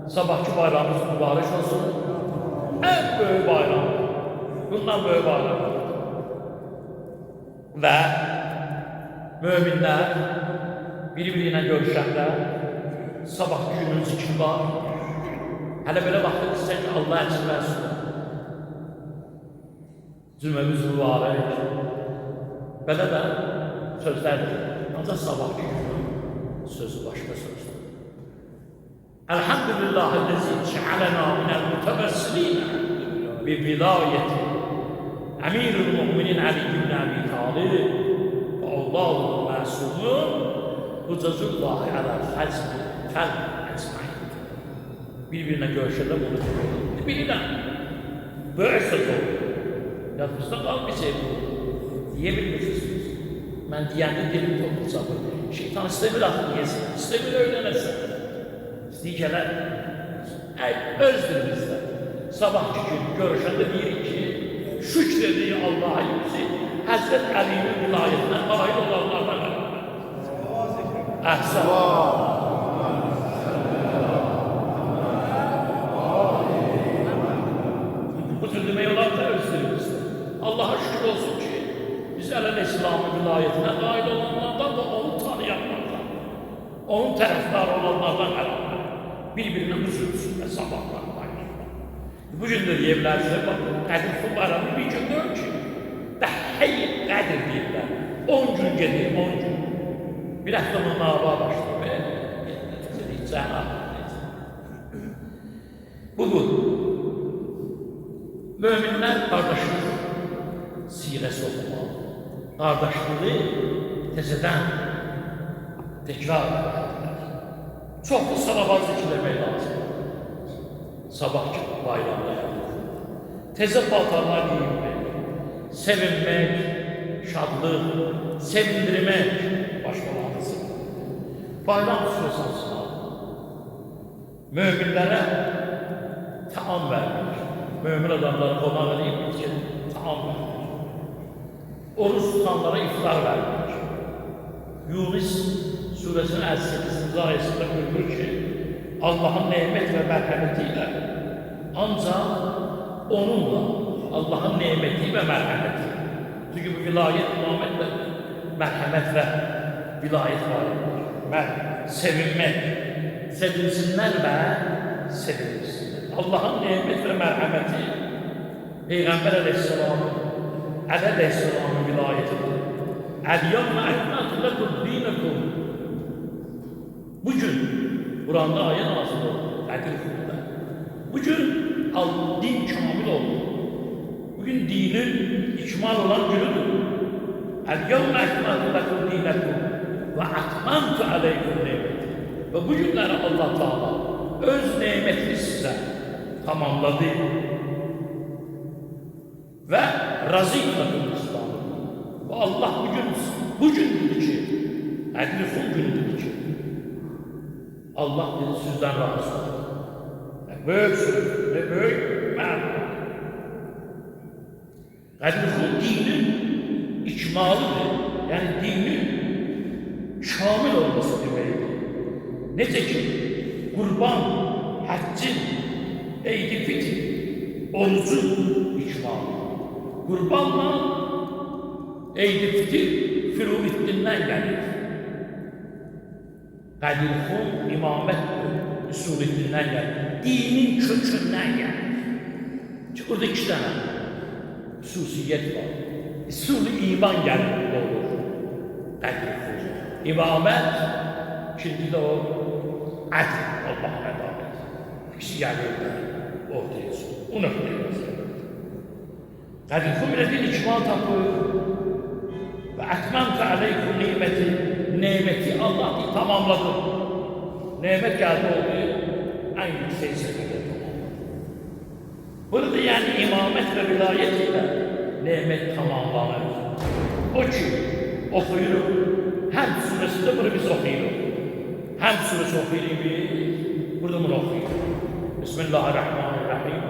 Sabahki bayramımız mübarek olsun. En büyük bayram. Bundan büyük bayram. Ve müminler birbirine görüşəndə sabahki günün zikri var. Hələ belə vaxtda istəyək ki, Allah əçilməsin. Cümləmiz mübarək. Belə də sözlərdir. Ancaq sabahki günün sözü başqa sözdür. Elhamdülillahillezî cealena minel mutebessilîn bi vilayeti Emirül Müminin Ali ibn Abi Talib ve Allah'ın masumun Hucazullahi alel hazmi fel ecmaîn. Birbirine görüşende bunu söylüyor. Bilirəm. Böyle söz olur. Yadımızda qalmayacaq bu. Diyebilmişsiniz. Ben diyende dilim topluca bu. Şeytan istemiyor aklını yesin. İstemiyor öğrenirsin. İsteyikeler öz dilimizde sabahki gün görüşende deyir ki şükrediği Allah'a yüksek Hazret Ali'nin vilayetinden alaylı olanlardan Əhsən. Bu tür demək olar da öz dilimizde. Allah'a şükür olsun ki biz İslam'ın vilayetine nail olanlardan da onu tanıyanlardan, onun tərəfdarı olanlardan birbirine huzur üstünde sabahlar bayramlar. Bugün de diyebilirsiniz, bak, Qədir Xum bayramı bir gün diyor ki, Dəhhəy Qədir deyirlər. 10 gün gedir, 10 gün. Bir hafta münavara başlıyor ve bugün müminler kardeşlik siresi okumalı. Kardeşliği tezeden tekrar ederler. Çok da salavat zikirlemeyi lazım. Sabahki bayramda yapılır. Teze paltarlar giyinmek, sevinmek, şadlık, sevindirmek başkalarınızı. Bayram süresi aslında müminlere taam vermek, mümin adamlara konak edip ki taam vermek. Oruç tutanlara iftar vermek. Yunus suresinin 58. ayetinde buyurur ki Allah'ın nimet ve merhametiyle ancak onunla Allah'ın nimeti ve merhameti. Çünkü bu vilayet imamet ve merhamet ve vilayet var. Sevinmek, sevinsinler ve sevinsinler. Allah'ın nimet ve merhameti Peygamber Aleyhisselam'ın Ali Aleyhisselam'ın vilayetidir. El-yevme ekmeltu lekum dînekum. Bugün Kur'an'da ayet nazil oldu. Qədir Xum'da. Bugün din kamil oldu. Bugün dinin ikmal olan günüdür. El-yevme ekmeltu lekum dînekum ve atmamtu aleykum nimeti. Ve bugünleri Allah Teala öz nimetini size tamamladı. Ve razıyım lekum İslam'ı. Ve Allah bugün dedi ki, Qədir Xum günü dedi ki, Allah dedi sizden razı olsun. Böyük söz ve böyük məna. Qədir Xum dinin ikmalıdır. Yani dinin şamil olması demektir. Necə ki, qurban, həccin, Eid-i Fitr, orucun ikmalı. Qurbanla Eid-i Fitr Firuvittindən gəlir. Qədir Xum imamət üsulündən gəlir. Dinin kökündən gəlir. Çünki orada 2 dənə xüsusiyyət var. Usul-i iman gəlir olur. Qədir Xum. İmamət, ikinci də o ədl, Allah'ın ədalət. İkisi gəlir ortaya çıxır. O nöqtəyə. Qədir Xum ilə din ikmal tapır. Ve etmemtu aleykum nimeti Allah tamamladı. Nimet geldi oldu. En yüksek seviyede tamamladı. Burada yani imamet ve vilayet ile nimet tamamlanır. O ki okuyurum. Hem suresinde bunu biz okuyurum. Hem suresi okuyurum. Burada bunu okuyurum. Bismillahirrahmanirrahim.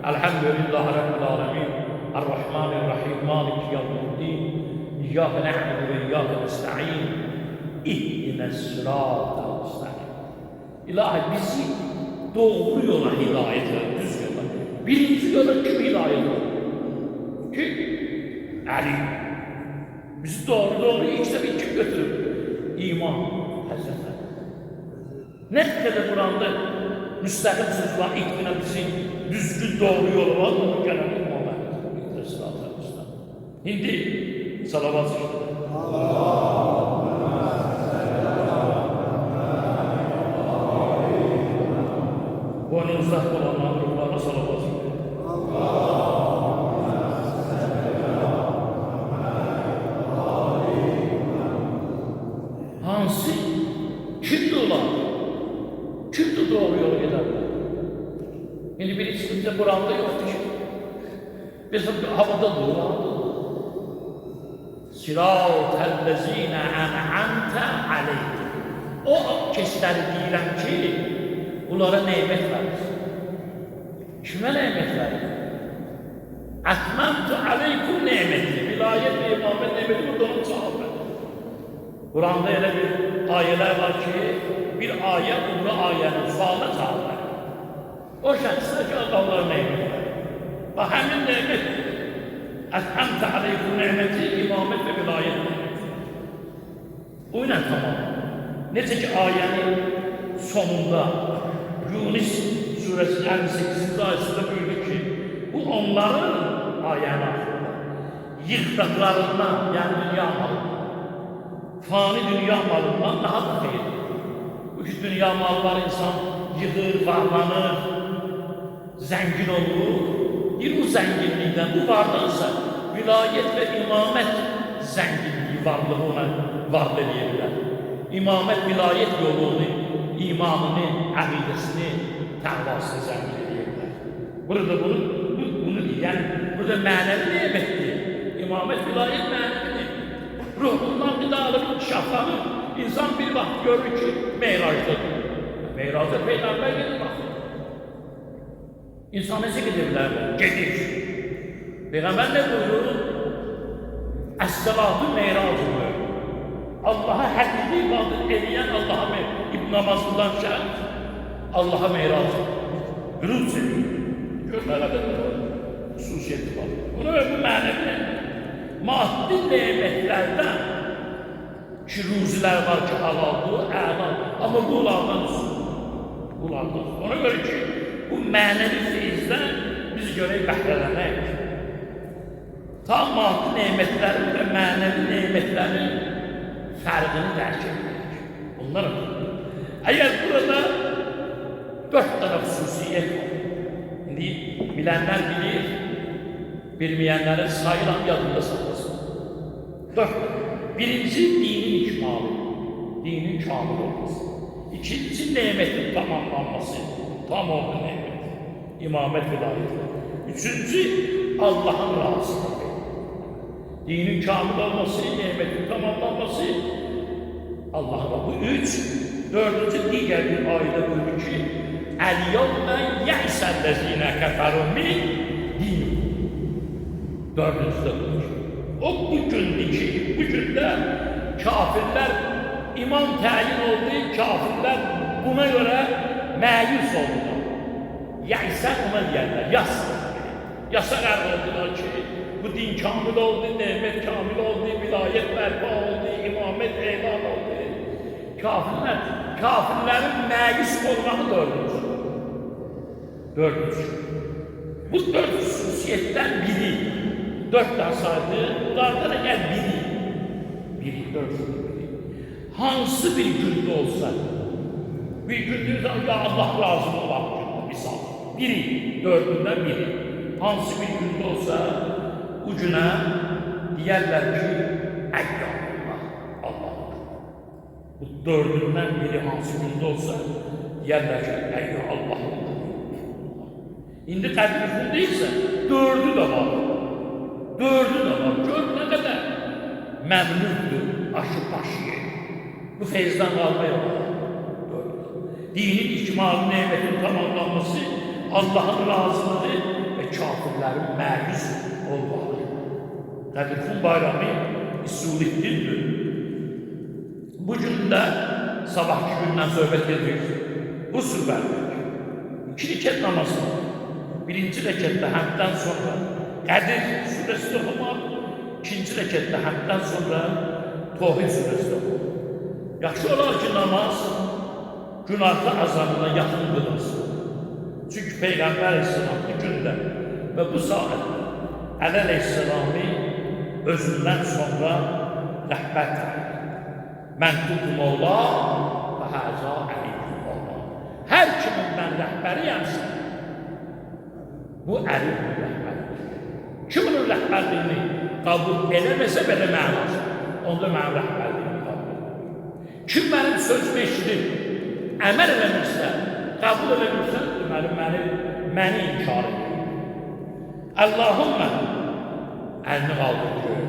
Elhamdülillahi Rabbil alemin. Errahmanirrahim. Maliki yevmiddin. İyyâke na'budu ve iyyâke nesta'in. İhdines sirâtal müstakîm. İlahi bizi doğru yola hidayet eder, düz yola. Birinci yola kim hidayet eder? Kim? Ali. Bizi doğru ilk bir kim götürür? İman Hazretleri. Ne kadar Kur'an'da müstakil sözler ikbine bizi düzgün doğru yola var, onu gelen Muhammed Aleyhisselatü Vesselam. Şimdi salavat işte. Bu anı uzak olanlar ruhlarına salavat işte. Hansı kimdi ola? Kimdi doğru yola giderler? Şimdi birisi bize Kur'an'da yoktu ki. Bizim havada duvardı. Sırat-ellezine en'amte aleyhim. O kişileri diyelim ki onlara nimet verir. Kime nimet verir? Etmemtu aleykum nimeti. Vilayet ve imamet nimeti burada onun sahibi. Kur'an'da öyle bir ayeler var ki bir ayet bu ayenin sualına cevap verir. O şahsına ki Allah'ın nimeti. Bak hemen nimet. Etmemtu aleykum nimeti, imamet ve vilayet nimeti. O ne tamam? Neyse ki ayenin sonunda Yunus suresinin 58. ayetinde buyurdu ki bu onların ayenin yıktıklarından yani dünya malından, fani dünya malından daha da hayırlı. Bu ki dünya mallar insan yığır, varlanır, zengin olur. Bir bu zenginlikten, bu varlığınsa vilayet ve imamet zenginliği varlığı ona varlığı diyebilir. İmamet vilayet yolunu, imanını, akidesini, takvasını zengin edebilir. Burada bunu diyen, burada manevi nimettir. İmamet vilayet manevi. Ruhundan gıdalı, şaflanır. İnsan bir vakit görür ki Meyraj'dadır. Meyraj'da Peygamber gelir bakıyor. İnsan nasıl giderler? Gelir. Peygamber ne buyuruyor? Es-salatu meyracı. Allah'a hakiki ibadet edeyen Allah'a namazından şahit, Allah'a meyracı. Gürül seviyor. Görmelerde bu hususiyeti var. Bunu bu manevi. Maddi nimetlerden ki ruziler var ki halaldır, âlâ. Ama bunlardan üstün. Ona göre ki bu manevi feyizden biz görək bəhrələnək. Tam maddi nimetlerin ve manevi nimetlerin fərqini dərk etmək. Onlar eğer burada 4 tane hususiyet var. Şimdi bilenler bilir, bilmeyenlerin sayılan yadında saklasın. 4. Birincisi dinin ikmalı, dinin kamil olması. İkincisi nimetin tamamlanması, tam oldu nimet, imamet vilayeti. Üçüncüsü Allah'ın razılığı. Dinin kamil olması, nimetin tamamlanması, Allah'ın bu 3. Dördüncü diğer bir ayda buyurdu ki El-yevme ye'sellezine keferun min din. Dördüncü de buyurdu. O bugün de kafirler imam tayin oldu, kafirler buna göre məyus oldu. Ye'sen ona diyenler, yasa qərar oldular ki bu din kamil oldu, nimet kamil oldu, vilayet berpa oldu, imamet elan oldu. Kafirlerin məyus olmağı dördüncü. Bu 4 hususiyetten biri. 4 tane saydı, bunlardan eğer biri, 4 biri. Hansı bir günde olsa, bir günde ya Allah razı olmak misal. Biri, 4'ünden biri. Hansı bir günde olsa, ucuna diyerler ki, ey Allah. Bu 4'ünden biri hansı günde olsa, diyerler ki, ey Allah. İndi kadrifun değilse, 4'ü de var. 4'ü de var. Gör ne kadar memnundur, aşık taşıya. Bu feyizden kalmaya var. Dinin ikmalı nimetin tamamlanması, Allah'ın razılığı ve kafirlerin məyus olmağı. Kadrifun bayramı Sulih'dir. Bugün de sabahki günden söhbət ediyoruz. Bu sübərlik. 2 rekat namazı. Birinci rekatda həmdən sonra Qədir suresi oxumaq, ikinci rekatda həmdən sonra Tohid suresi oxumaq. Yaxşı olar ki, namaz günahlı azabına yaxın qılınsın. Çünki Peyğəmbər Aleyhisselam'ın gündə və bu saatdə Əli Aleyhisselam'ı özündən sonra rəhbər təyin. Mən tutum Allah və həzə əliyyum Allah. Hər kimin mən rəhbəriyəmsə, bu Əliyyum rəhbəridir. Kim onun rəhbərliyini qəbul eləməsə belə mənası, onda mənim rəhbərliyimi qəbul edir. Kim mənim sözümü eşidir, əməl eləmirsə, qəbul eləmirsə, deməli məni inkar edir. Allahümmə əlini qaldırır.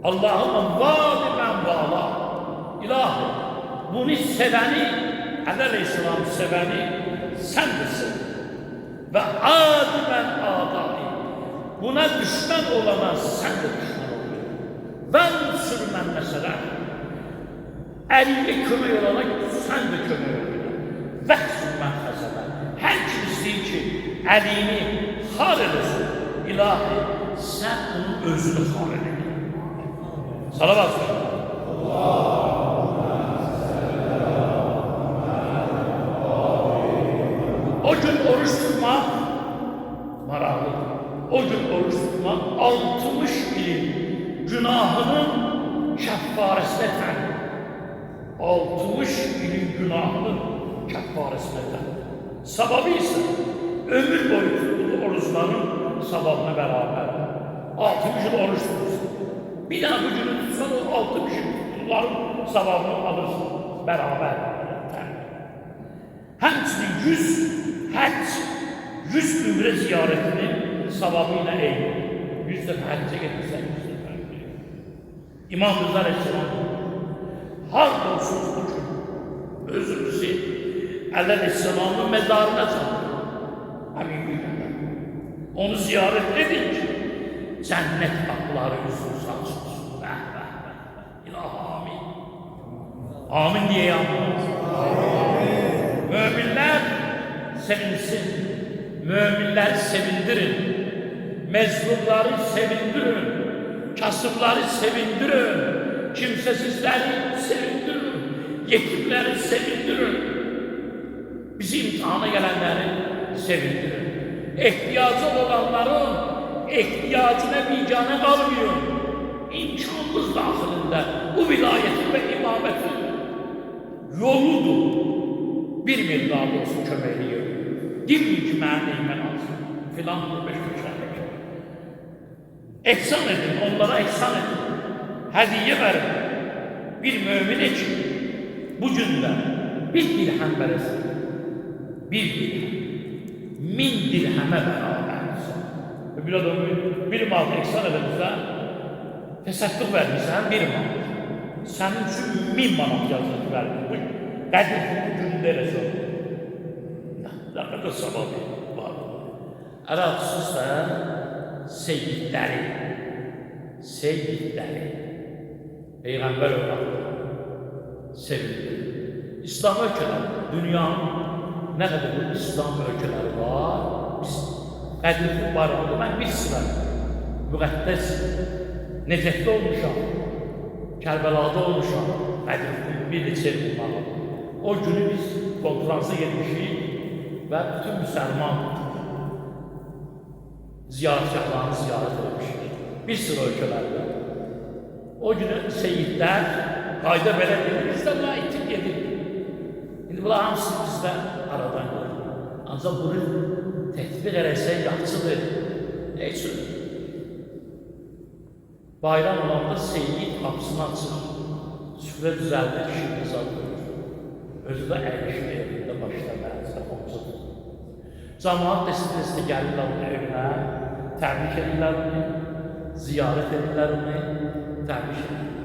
Allahümmə vadi mən vala. İlahi, bunu sevəni, Əli Aleyhisselam sevəni səndirsin. Və adi mən adayı. Buna düşmən olana sən də düşmən olur. Və sürmən məsələ. Əlini kömək olana sən də kömək olur. Və sürmən xəzəbə. Hər kim istəyir ki, əlini xar eləsin. İlahi, sən onun özünü xar edin. Salavat olsun. O gün oruç tutmaq maraqlıdır. O gün oruç tutmaq 60 ilin günahının kəffarəsinə təyin. 60 ilin günahının kəffarəsinə təyin. Sababı isə ömür boyu tutduğu oruçların sababına bərabər. 60 il oruç tutursun. Bir daha bu günü tutsan o 60 il tutduqların sababını alırsın. Bərabər. Həmçinin 100 həcc, 100 ümrə ziyarətinin savabı ilə eyni. 100 dəfə həccə getirsən, 100 dəfə həccə. İmam Rıza Aleyhisselam harda olsunuz bu gün özünüzü Əli Aleyhisselam'ın məzarına çatır. Həmin gündə. Onu ziyarət edin ki, cənnət qapıları üzrünüzü açılsın. Bəh, bəh, bəh. İlahi, amin. Amin diye yalnız. Müminler sevinsin. Müminler sevindirin. Mezlumları sevindirin. Kasıpları sevindirin. Kimsesizleri sevindirin. Yetimleri sevindirin. Bizi imtihana gelenleri sevindirin. İhtiyacı olanların ihtiyacına bicane kalmıyor. İmkanımız dahilinde bu vilayetin ve imametin yoludur. Bir miqdar olsun köməkliyi. Deməyin ki, mənə neymən alsın. Filan bu 5 köşəlik. Ehsan edin, onlara ehsan edin. Hədiyyə verin. Bir möminə ki, bu gündə bir dirhəm verəsin. Bir dirhəm. 1000 dirhəmə bərabərdir. Bir adam bir mal ehsan edəmirsə, təsəddüq vermirsən, bir mal. Sənin üçün 1000 manat yazılır verir. Qədir bu gündə elə sonra. Nə qədər sababı var. Ələ xüsusda seyyidləri, Peyğəmbər övladı sevindir. İslam ölkələri, dünyanın nə qədər bu İslam ölkələri var, biz Qədir bu bayrağında mən bir sıra müqəddəs Necətdə olmuşam, Kərbəlada olmuşam, Qədir bir neçə olmalı. O günü biz konferansa getmişik və bütün müsəlman ziyaretgahlarını ziyaret etmişik. Bir sıra ölkələrdə. O günü seyyidlər qayda belə edir, bizdə buna itib gedir. İndi bunlar hamısı bizdə aradan qoyur. Ancaq bunu tətbiq eləsən yaxşıdır. Heç söz. Bayram olanda seyyid qapısını açır, süfrə düzəldir, kişini zadır. Özü də əyləşir evində başda mənzə omzudur. Cəmaat dəstə gəlirlər onun evinə, təbrik edirlər onu, ziyarət edirlər onu, təbrik edirlər.